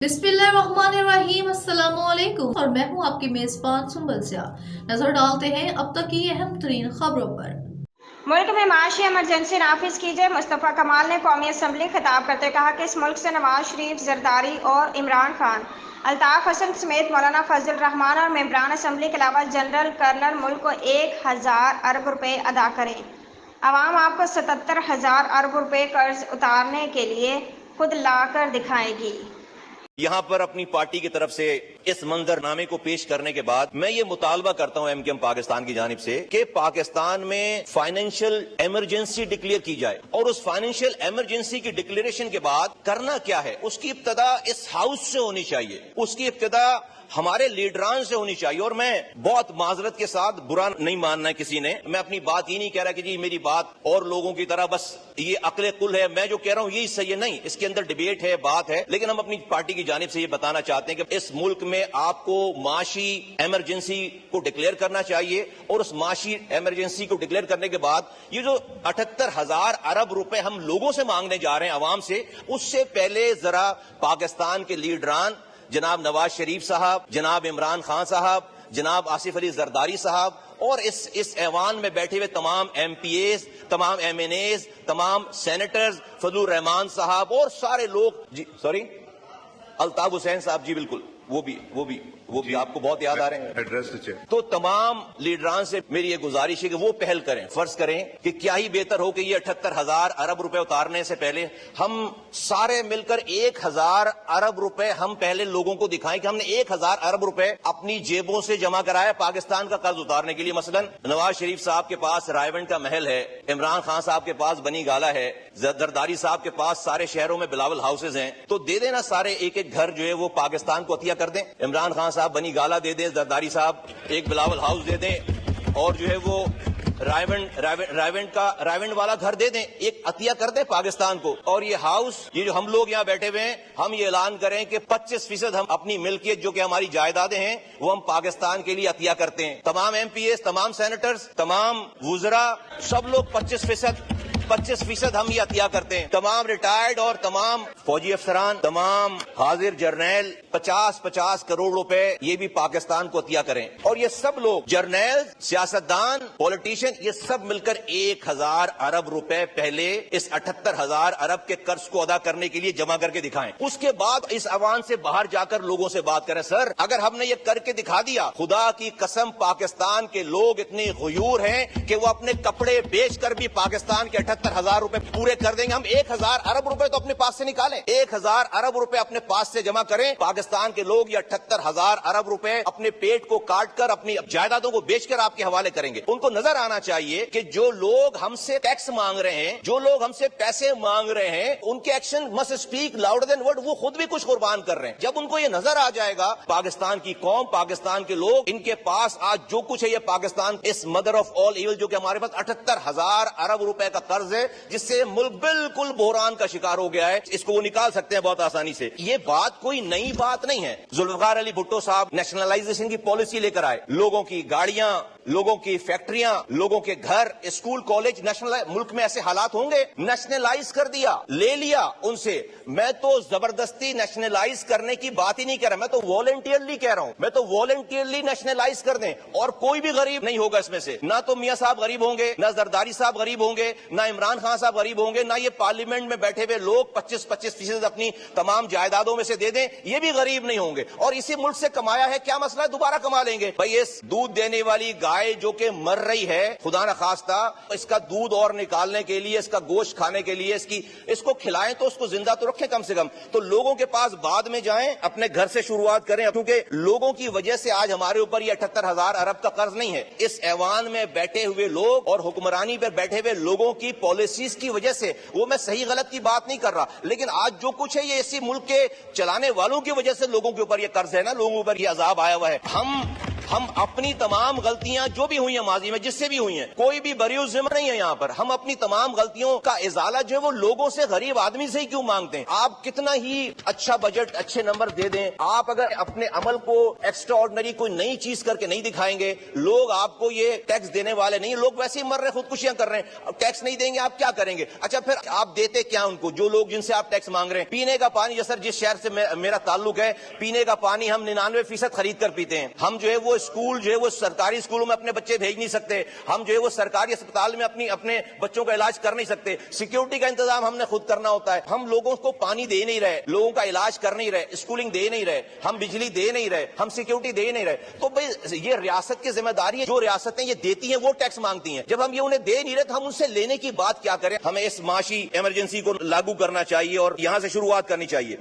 बिस्मिल्लाहिर्रहमानिर्रहीम, अस्सलामुअलैकुम और मैं हूं आपकी मेजबान सुंबल सिया। नजर डालते हैं अब तक की अहम तरीन खबरों पर। मुल्क में माशी एमरजेंसी नाफिज कीजिए। मुस्तफ़ा कमाल ने कौमी असम्बली खिताब करते कहा कि इस मुल्क से नवाज शरीफ, जरदारी और इमरान खान, अल्ताफ हसन समेत मौलाना फजल रहमान और मेंबरान असम्बली के अलावा जनरल कर्नल मुल्क को 1000 अरब रुपए अदा करें। अवाम आपको 77,000 अरब रुपए कर्ज उतारने के लिए खुद ला कर दिखाएगी। यहां पर अपनी पार्टी की तरफ से इस मंजरनामे को पेश करने के बाद मैं ये मुतालबा करता हूं एमकेएम पाकिस्तान की जानिब से कि पाकिस्तान में फाइनेंशियल इमरजेंसी डिक्लेयर की जाए और उस फाइनेंशियल इमरजेंसी की डिक्लेरेशन के बाद करना क्या है उसकी इब्तदा इस हाउस से होनी चाहिए, उसकी इब्तदा हमारे लीडरान से होनी चाहिए। और मैं बहुत माजरत के साथ, बुरा नहीं मानना है किसी ने, मैं अपनी बात ये नहीं कह रहा कि जी मेरी बात और लोगों की तरह बस ये अक्ल कुल है, मैं जो कह रहा हूं यही सही है, नहीं, इसके अंदर डिबेट है, बात है। लेकिन हम अपनी पार्टी की जानिब से ये बताना चाहते हैं कि इस मुल्क में आपको माशी इमरजेंसी को डिक्लेयर करना चाहिए और उस माशी इमरजेंसी को डिक्लेयर करने के बाद ये जो 78,000 अरब रुपए हम लोगों से मांगने जा रहे हैं, अवाम से, उससे पहले जरा पाकिस्तान के लीडरान जनाब नवाज शरीफ साहब, जनाब इमरान खान साहब, जनाब आसिफ अली जरदारी साहब और इस ऐवान में बैठे हुए तमाम एमपीएस, तमाम एमएनएस, तमाम सेनेटर्स, फजलुर रहमान साहब और सारे लोग, जी सॉरी, अल्ताफ हुसैन साहब, जी बिल्कुल, वो भी आपको बहुत याद आ रहे हैं। एड्रेस तो तमाम लीडरान से मेरी ये गुजारिश है कि वो पहल करें। फर्ज करें कि क्या ही बेहतर हो कि ये 78,000 अरब रुपए उतारने से पहले हम सारे मिलकर 1,000 अरब रुपए हम पहले लोगों को दिखाएं कि हमने 1,000 अरब रुपए अपनी जेबों से जमा कराया पाकिस्तान का कर्ज उतारने के लिए। मसलन नवाज शरीफ साहब के पास रायवंड का महल है, इमरान खान साहब के पास बनी गाला है, जरदारी साहब के पास सारे शहरों में बिलावल हाउसेज हैं, तो दे देना सारे एक एक घर जो है वो पाकिस्तान को अतिया कर दें। इमरान खान साहब बनी गाला दे दें, जरदारी साहब एक बिलावल हाउस दे दें और जो है वो रायवंड वाला घर दे दें, एक अतिया कर दें पाकिस्तान को। और ये हाउस, ये जो हम लोग यहाँ बैठे हुए हैं, हम ये ऐलान करें कि 25% हम अपनी मिल्कियत जो कि हमारी जायदादें हैं वो हम पाकिस्तान के लिए अतिया करते हैं। तमाम एमपीएस, तमाम सेनेटर्स, तमाम वुजरा, सब लोग 25% हम ये अतिया करते हैं। तमाम रिटायर्ड और तमाम फौजी अफसरान, तमाम हाजिर जर्नैल 50-50 करोड़ रुपए ये भी पाकिस्तान को अतिया करें। और ये सब लोग, जर्नैल, सियासतदान, पॉलिटिशियन, ये सब मिलकर 1,000 अरब रुपए पहले इस 78,000 अरब के कर्ज को अदा करने के लिए जमा करके दिखाएं। उसके बाद इस अवान से बाहर जाकर लोगों से बात करें। सर, अगर हमने ये करके दिखा दिया, खुदा की कसम पाकिस्तान के लोग इतने गुयूर हैं कि वो अपने कपड़े बेचकर भी पाकिस्तान के 78,000 रुपए पूरे कर देंगे। हम 1,000 अरब रुपए तो अपने पास से निकालें, 1,000 अरब रुपए अपने पास से जमा करें। पाकिस्तान के लोग ये 78,000 अरब रुपए अपने पेट को काट कर, अपनी जायदादों को बेचकर आपके हवाले करेंगे। उनको नजर आना चाहिए कि जो लोग हमसे टैक्स मांग रहे हैं, जो लोग हमसे पैसे मांग रहे हैं, उनके action must speak louder than word. वो खुद भी कुछ कुर्बान कर रहे हैं। जब उनको ये नजर आ जाएगा, पाकिस्तान की कौम, पाकिस्तान के लोग, इनके पास आज जो कुछ है, ये पाकिस्तान इस मदर ऑफ ऑल इविल जो कि हमारे पास 78,000 अरब रुपए का कर्ज है, जिससे मुल्क बिल्कुल बहरान का शिकार हो गया है, इसको वो निकाल सकते हैं बहुत आसानी से। ये बात कोई नई बात नहीं है। जुल्फिकार अली भुट्टो साहब नेशनलाइजेशन की पॉलिसी लेकर आए, लोगों की गाड़ियां, लोगों की फैक्ट्रियां, लोगों के घर, स्कूल, कॉलेज नेशनलाइज, मुल्क में ऐसे हालात होंगे, नेशनलाइज कर दिया, ले लिया उनसे। मैं तो जबरदस्ती नेशनलाइज करने की बात ही नहीं कह रहा, मैं तो वॉलंटियरली कह रहा हूं, मैं तो वॉलंटियरली नेशनलाइज कर दें और कोई भी गरीब नहीं होगा इसमें से। ना तो मियां साहब गरीब होंगे, ना जरदारी साहब गरीब होंगे, ना इमरान खान साहब गरीब होंगे, ना ये पार्लियामेंट में बैठे हुए लोग 25% अपनी तमाम जायदादों में से दे दें, ये भी गरीब नहीं होंगे। और इसी मुल्क से कमाया है, क्या मसला है, दोबारा कमा लेंगे। भाई, इस दूध देने वाली गाय जो कि मर रही है, खुदा न खास्ता, इसका दूध और निकालने के लिए, इसका गोश्त खाने के लिए, इसको खिलाएं तो उसको जिंदा तो रखें कम से कम। तो लोगों के पास बाद में जाएं, अपने घर से शुरुआत करें, क्योंकि लोगों की वजह से आज हमारे ऊपर ये 78,000 अरब का कर्ज नहीं है। इस ऐवान में बैठे हुए लोग और हुक्मरानी पर बैठे हुए लोगों की पॉलिसीज की वजह से, वो मैं सही गलत की बात नहीं कर रहा, लेकिन आज जो कुछ है ये इसी मुल्क के चलाने वालों की वजह से लोगों के ऊपर ये कर्ज है ना, लोगों के ऊपर ये अजाब आया हुआ है। ہم اپنی تمام غلطیاں جو بھی ہوئی ہیں ماضی میں، جس سے بھی ہوئی ہیں، کوئی بھی بری الذمہ نہیں ہے یہاں پر، ہم اپنی تمام غلطیوں کا ازالہ جو ہے وہ لوگوں سے، غریب آدمی سے ہی کیوں مانگتے ہیں؟ آپ کتنا ہی اچھا بجٹ، اچھے نمبر دے دیں، آپ اگر اپنے عمل کو ایکسٹرا آرڈنری کوئی نئی چیز کر کے نہیں دکھائیں گے، لوگ آپ کو یہ ٹیکس دینے والے نہیں، لوگ ویسے ہی مر رہے، خودکشیاں کر رہے ہیں، ٹیکس نہیں دیں گے آپ کیا کریں گے؟ اچھا پھر آپ دیتے کیا ان کو، جو لوگ جن سے آپ ٹیکس مانگ رہے ہیں؟ پینے کا پانی، جیسے جس شہر سے میرا تعلق ہے، پینے کا پانی ہم 99% خرید کر پیتے ہیں، ہم جو ہے وہ اسکول جو ہے وہ سرکاری اسکولوں میں اپنے بچے بھیج نہیں سکتے، ہم جو ہے وہ سرکاری اسپتال میں اپنے بچوں کا علاج کر نہیں سکتے، سیکیورٹی کا انتظام ہم نے خود کرنا ہوتا ہے، ہم لوگوں کو پانی دے نہیں رہے، لوگوں کا علاج کر نہیں رہے، اسکولنگ دے نہیں رہے، ہم بجلی دے نہیں رہے، ہم سیکیورٹی دے نہیں رہے، تو بھائی یہ ریاست کی ذمہ داری ہے، جو ریاستیں یہ دیتی ہیں وہ ٹیکس مانگتی ہیں، جب ہم یہ انہیں دے نہیں رہے تو ہم ان سے لینے کی بات کیا کریں؟ ہمیں اس معاشی ایمرجنسی کو لاگو کرنا چاہیے اور یہاں سے شروعات کرنی چاہیے۔